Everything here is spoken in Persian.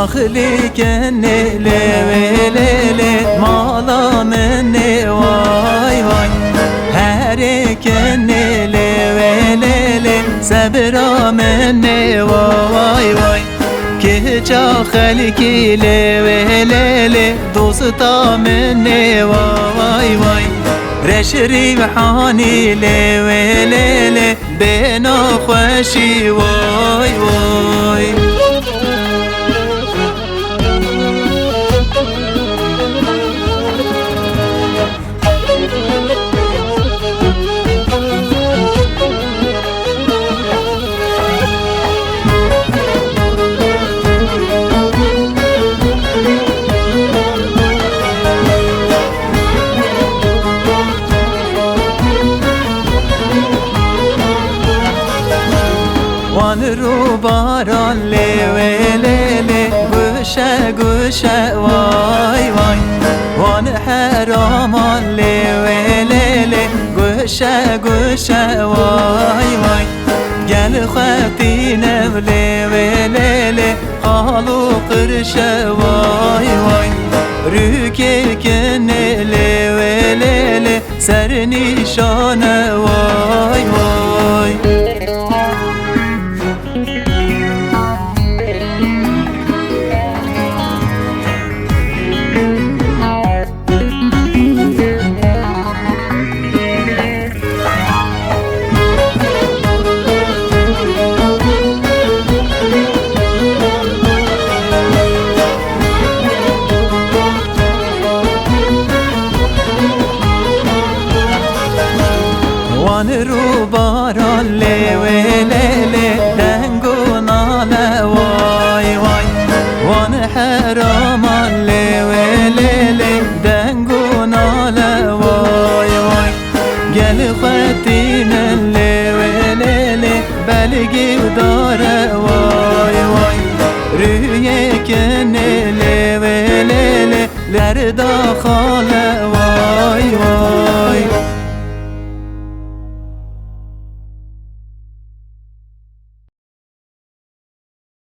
أخلي كني ليلي مالا مني واي واي هاري كني ليلي سبرا مني واي واي كيجا خلقي ليلي دوستا مني واي واي رشري بحاني ليلي بينا خوشي واي واي وان رو باران لیلی گوشه گوشه وای وای وان حرامان لیلی گوشه گوشه وای وای گل خطی نو لیلی قالو قرشه وای وای روکی کنه لیلی سر نیشانه وای وای وان رو باران لیلی دنگو ناله وای وای وان حرامان لیلی دنگو ناله وای وای گل خطین لیلی بلگی داره وای وای روی کنه لیلی لردا خاله